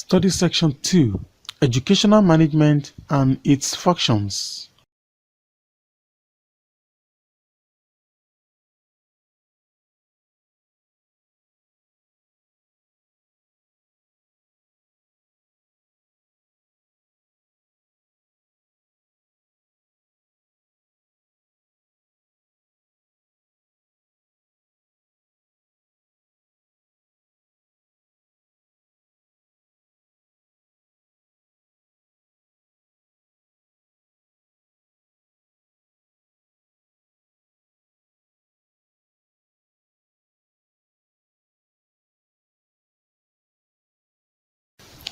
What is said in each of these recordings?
Study Section 2: Educational Management and its Functions.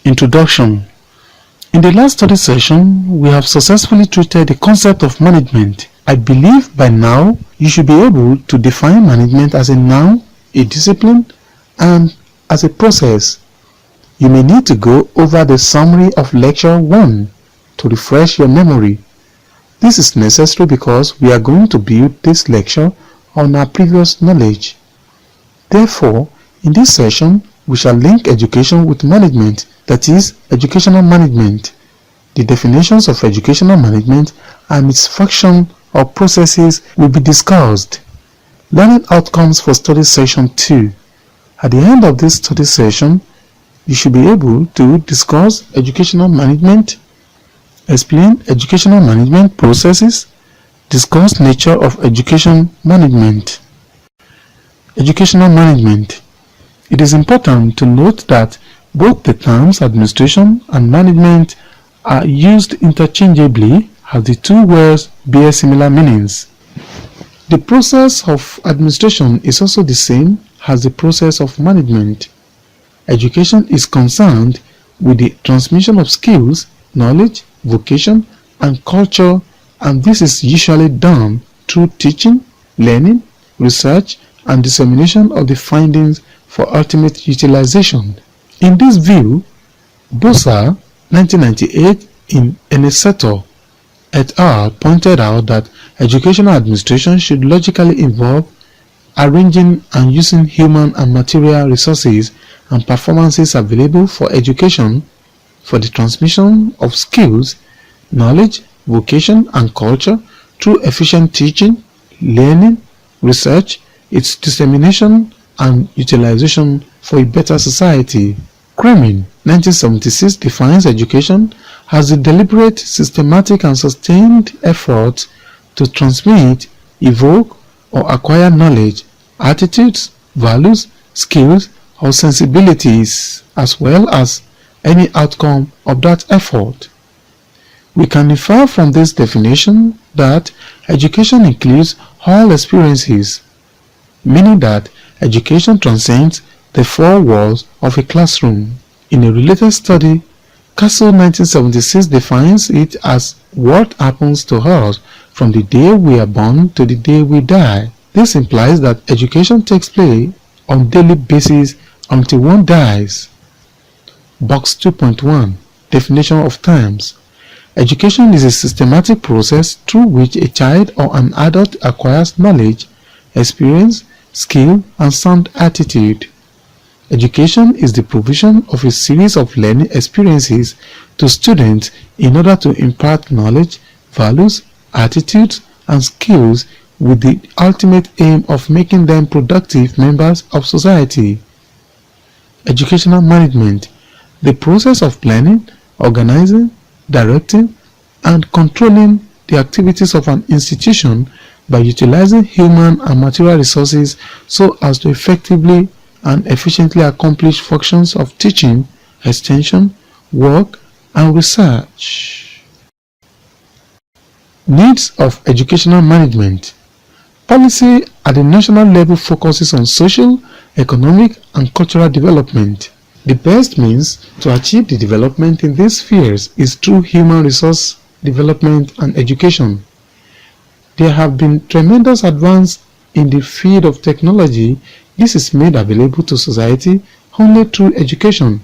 Introduction. In the last study session, we have successfully treated the concept of management. I believe by now you should be able to define management as a noun, a discipline, and as a process. You may need to go over the summary of Lecture 1 to refresh your memory. This is necessary because we are going to build this lecture on our previous knowledge. Therefore, in this session, we shall link education with management, that is, educational management. The definitions of educational management and its function or processes will be discussed. Learning outcomes for study session 2. At the end of this study session, you should be able to discuss educational management, explain educational management processes, discuss nature of education management. Educational management. It is important to note that both the terms administration and management are used interchangeably as the two words bear similar meanings. The process of administration is also the same as the process of management. Education is concerned with the transmission of skills, knowledge, vocation, and culture, and this is usually done through teaching, learning, research, and dissemination of the findings for ultimate utilization. In this view, Bosa, 1998, in Eneseto et al. Pointed out that educational administration should logically involve arranging and using human and material resources and performances available for education for the transmission of skills, knowledge, vocation, and culture through efficient teaching, learning, research, its dissemination, and utilization for a better society. Kremin, 1976, defines education as the deliberate, systematic, and sustained effort to transmit, evoke, or acquire knowledge, attitudes, values, skills, or sensibilities, as well as any outcome of that effort. We can infer from this definition that education includes all experiences, meaning that education transcends the four walls of a classroom. In a related study, Castle 1976 defines it as what happens to us from the day we are born to the day we die. This implies that education takes place on a daily basis until one dies. Box 2.1 Definition of terms. Education is a systematic process through which a child or an adult acquires knowledge, experience, skill, and sound attitude. Education is the provision of a series of learning experiences to students in order to impart knowledge, values, attitudes, and skills with the ultimate aim of making them productive members of society. Educational management. The process of planning, organizing, directing, and controlling the activities of an institution by utilizing human and material resources so as to effectively and efficiently accomplish functions of teaching, extension, work, and research. Needs of educational management. Policy at the national level focuses on social, economic, and cultural development. The best means to achieve the development in these spheres is through human resource development and education. There have been tremendous advances in the field of technology. This is made available to society only through education.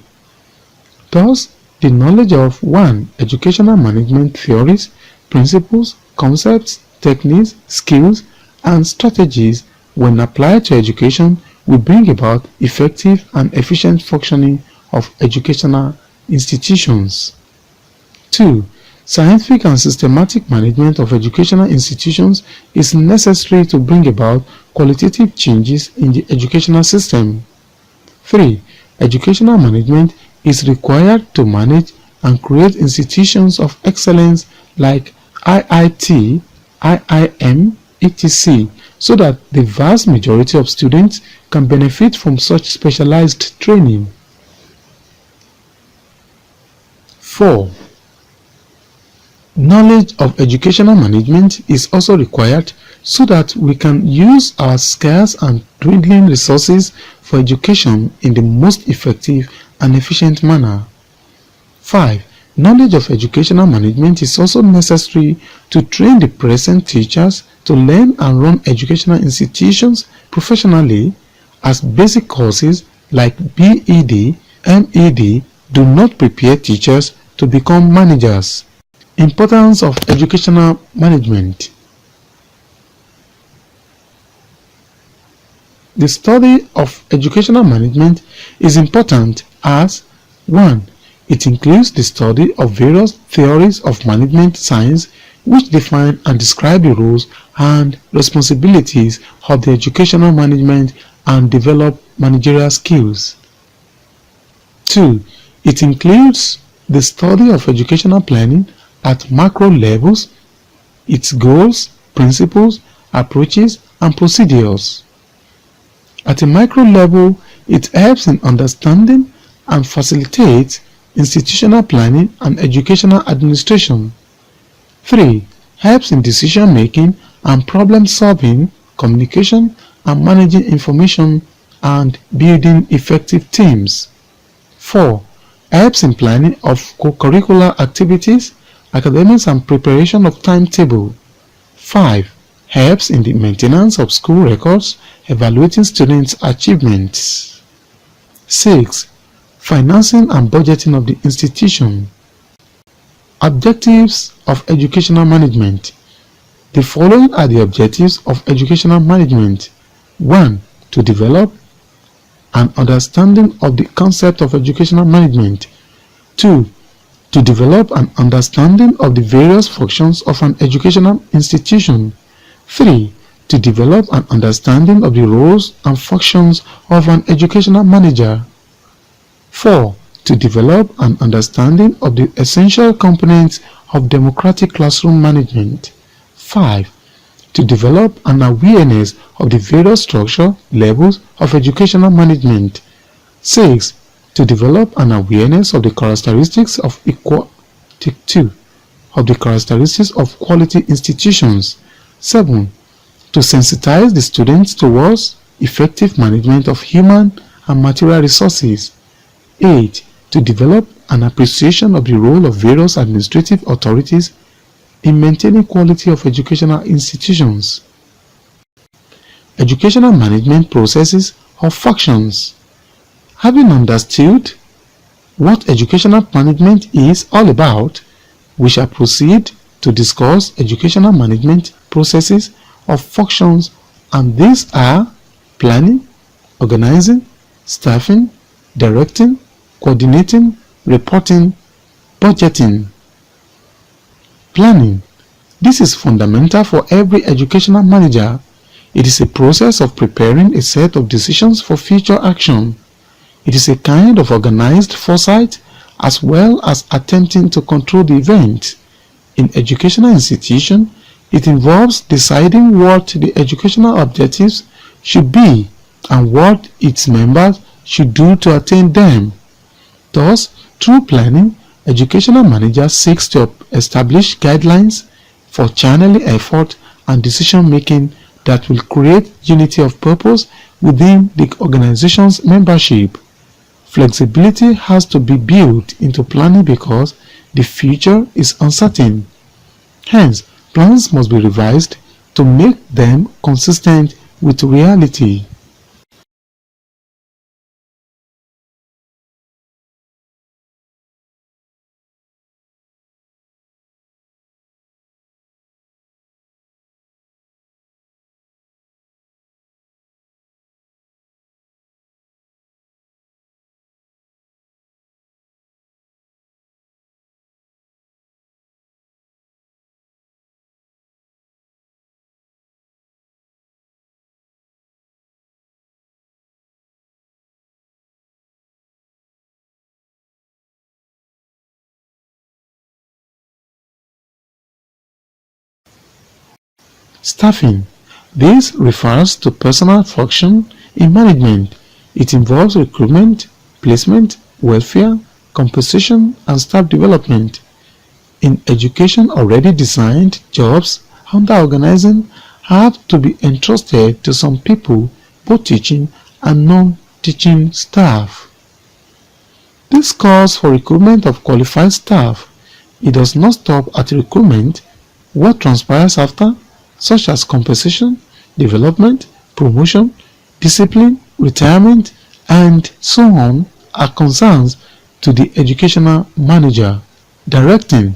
Thus, the knowledge of 1. Educational management theories, principles, concepts, techniques, skills, and strategies when applied to education will bring about effective and efficient functioning of educational institutions. 2. Scientific and systematic management of educational institutions is necessary to bring about qualitative changes in the educational system. 3. Educational management is required to manage and create institutions of excellence like IIT, IIM, etc., so that the vast majority of students can benefit from such specialized training. 4. Knowledge of educational management is also required so that we can use our scarce and dwindling resources for education in the most effective and efficient manner. 5. Knowledge of educational management is also necessary to train the present teachers to learn and run educational institutions professionally, as basic courses like BEd, MEd do not prepare teachers to become managers. Importance of educational management. The study of educational management is important as 1. It includes the study of various theories of management science which define and describe the roles and responsibilities of the educational management and develop managerial skills. 2. It includes the study of educational planning at macro levels, its goals, principles, approaches, and procedures. At a micro level, it helps in understanding and facilitates institutional planning and educational administration. 3. Helps in decision making and problem solving, communication, and managing information and building effective teams. 4. Helps in planning of co-curricular activities, academics and preparation of timetable. 5. Helps in the maintenance of school records, evaluating students' achievements. 6. Financing and budgeting of the institution. Objectives of educational management. The following are the objectives of educational management. 1. To develop an understanding of the concept of educational management. 2. To develop an understanding of the various functions of an educational institution. 3. To develop an understanding of the roles and functions of an educational manager. 4. To develop an understanding of the essential components of democratic classroom management. 5. To develop an awareness of the various structure levels of educational management. 6. To develop an awareness of the characteristics of quality institutions. 7. To sensitize the students towards effective management of human and material resources. 8. To develop an appreciation of the role of various administrative authorities in maintaining quality of educational institutions. Educational management processes or functions. Having understood what educational management is all about, we shall proceed to discuss educational management processes or functions, and these are planning, organizing, staffing, directing, coordinating, reporting, budgeting. Planning. This is fundamental for every educational manager. It is a process of preparing a set of decisions for future action. It is a kind of organized foresight as well as attempting to control the event. In educational institution, it involves deciding what the educational objectives should be and what its members should do to attain them. Thus, through planning, educational manager seeks to establish guidelines for channeling effort and decision making that will create unity of purpose within the organization's membership. Flexibility has to be built into planning because the future is uncertain. Hence, plans must be revised to make them consistent with reality. Staffing. This refers to personnel function in management. It involves recruitment, placement, welfare, compensation, and staff development. In education, already designed jobs under organizing have to be entrusted to some people, both teaching and non-teaching staff. This calls for recruitment of qualified staff. It does not stop at recruitment. What transpires after, such as compensation, development, promotion, discipline, retirement, and so on, are concerns to the educational manager. Directing.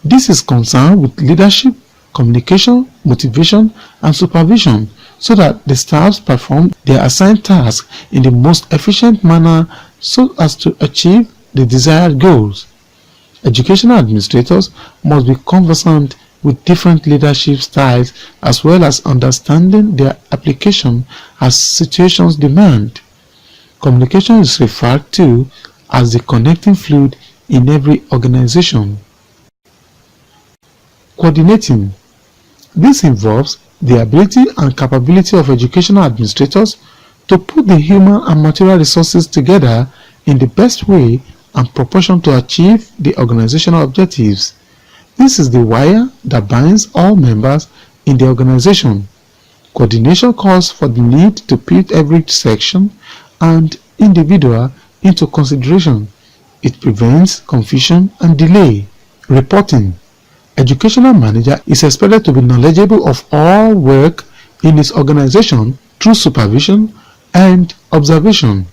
This is concerned with leadership, communication, motivation, and supervision so that the staffs perform their assigned tasks in the most efficient manner so as to achieve the desired goals. Educational administrators must be conversant with different leadership styles as well as understanding their application as situations demand. Communication is referred to as the connecting fluid in every organization. Coordinating. This involves the ability and capability of educational administrators to put the human and material resources together in the best way and proportion to achieve the organizational objectives. This is the wire that binds all members in the organization. Coordination calls for the need to put every section and individual into consideration. It prevents confusion and delay. Reporting. Educational manager is expected to be knowledgeable of all work in his organization through supervision and observation.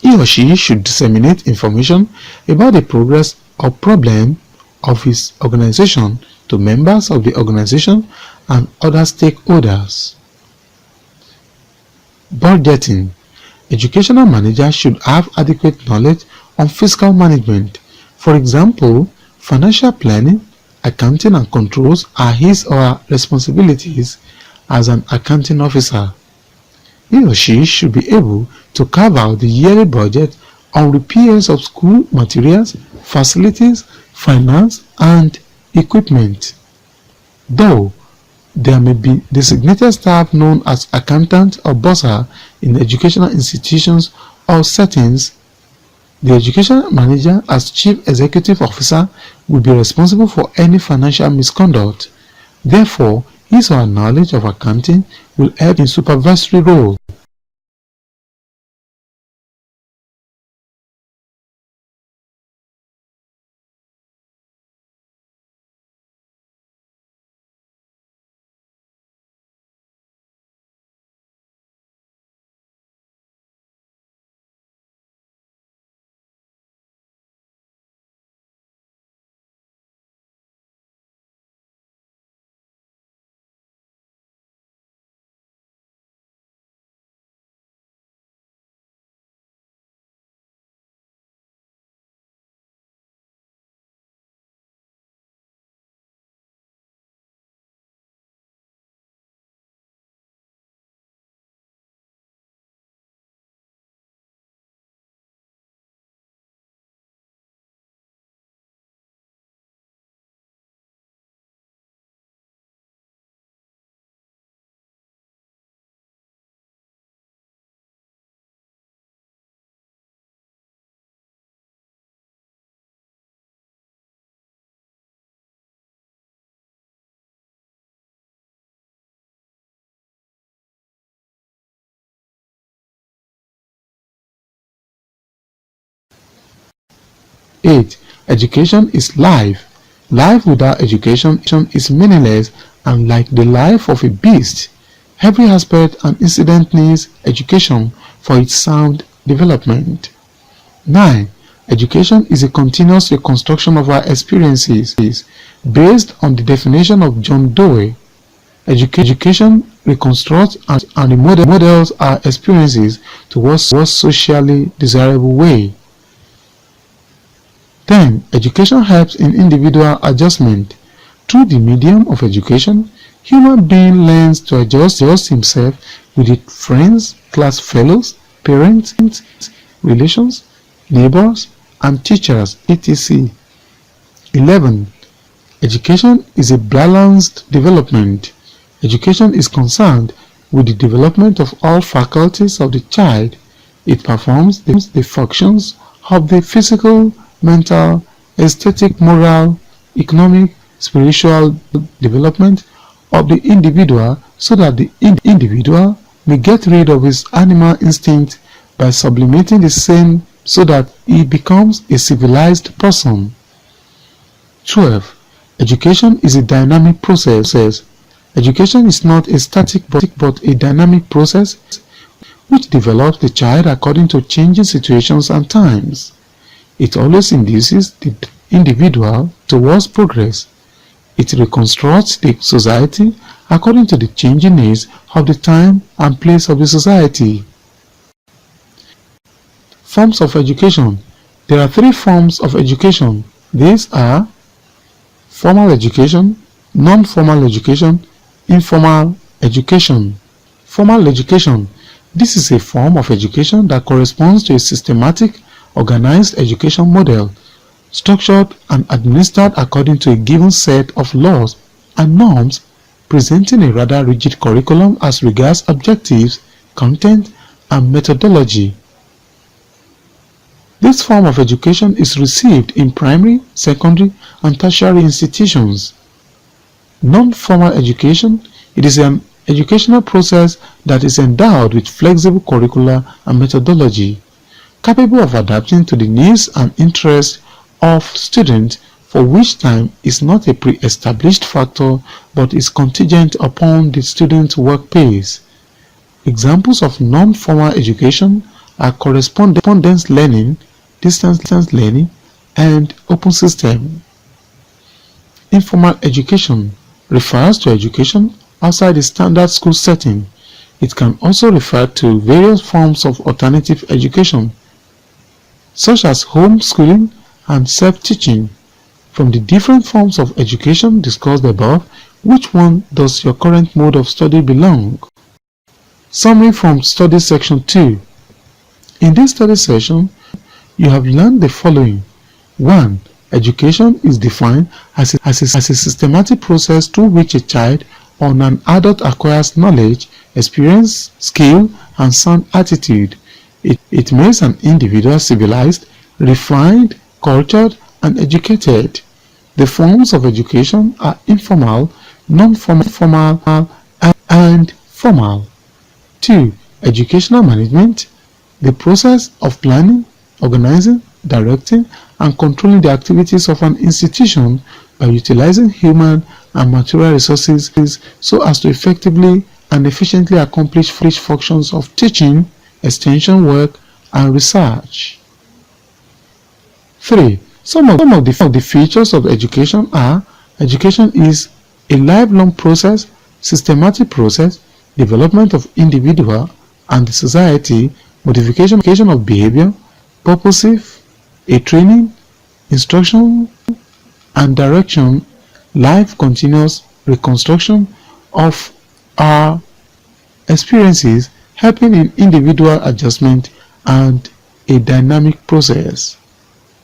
He or she should disseminate information about the progress or problem of his organization to members of the organization and other stakeholders. Budgeting. Educational managers should have adequate knowledge on fiscal management. For example, financial planning, accounting and controls are his or her responsibilities as an accounting officer. He or she should be able to carve out the yearly budget on repairs of school materials, facilities, finance, and equipment. Though there may be designated staff known as accountant or bursar in educational institutions or settings, the education manager as chief executive officer will be responsible for any financial misconduct. Therefore, his or her knowledge of accounting will help in supervisory role. Eight, education is life. Life without education is meaningless and like the life of a beast. Every aspect and incident needs education for its sound development. 9. Education is a continuous reconstruction of our experiences based on the definition of John Dewey. Education reconstructs and models our experiences towards a socially desirable way. 10. Education helps in individual adjustment. Through the medium of education, human being learns to adjust himself with his friends, class fellows, parents, relations, neighbors, and teachers, etc. 11. Education is a balanced development. Education is concerned with the development of all faculties of the child. It performs the functions of the physical, mental, aesthetic, moral, economic, spiritual development of the individual so that the individual may get rid of his animal instinct by sublimating the same so that he becomes a civilized person. 12. Education is a dynamic process. Education is not a static but a dynamic process which develops the child according to changing situations and times. It always induces the individual towards progress. It reconstructs the society according to the changing needs of the time and place of the society. Forms of education. There are three forms of education. These are formal education, non-formal education, informal education. Formal education. This is a form of education that corresponds to a systematic, organized education model, structured and administered according to a given set of laws and norms, presenting a rather rigid curriculum as regards objectives, content, and methodology. This form of education is received in primary, secondary, and tertiary institutions. Non-formal education. It is an educational process that is endowed with flexible curricula and methodology, capable of adapting to the needs and interests of students, for which time is not a pre-established factor but is contingent upon the student's work pace. Examples of non-formal education are correspondence learning, distance learning, and open system. Informal education refers to education outside the standard school setting. It can also refer to various forms of alternative education, such as homeschooling and self-teaching. From the different forms of education discussed above, which one does your current mode of study belong? Summary from Study Section 2. In this study session, you have learned the following. 1. Education is defined as a systematic process through which a child or an adult acquires knowledge, experience, skill, and sound attitude. It makes an individual civilized, refined, cultured, and educated. The forms of education are informal, non-formal, and formal. 2. Educational management. The process of planning, organizing, directing, and controlling the activities of an institution by utilizing human and material resources so as to effectively and efficiently accomplish functions of teaching, extension work, and research. 3. Some of the features of education are: education is a lifelong process, systematic process, development of individual and the society, modification of behavior, purposive, a training, instruction, and direction, life continuous reconstruction of our experiences, helping in individual adjustment and a dynamic process.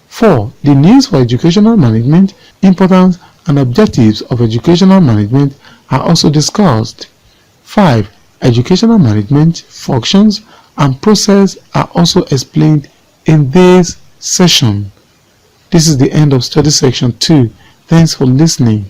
4. The needs for educational management, importance, and objectives of educational management are also discussed. 5. Educational management functions and process are also explained in this session. This is the end of Study Section 2. Thanks for listening.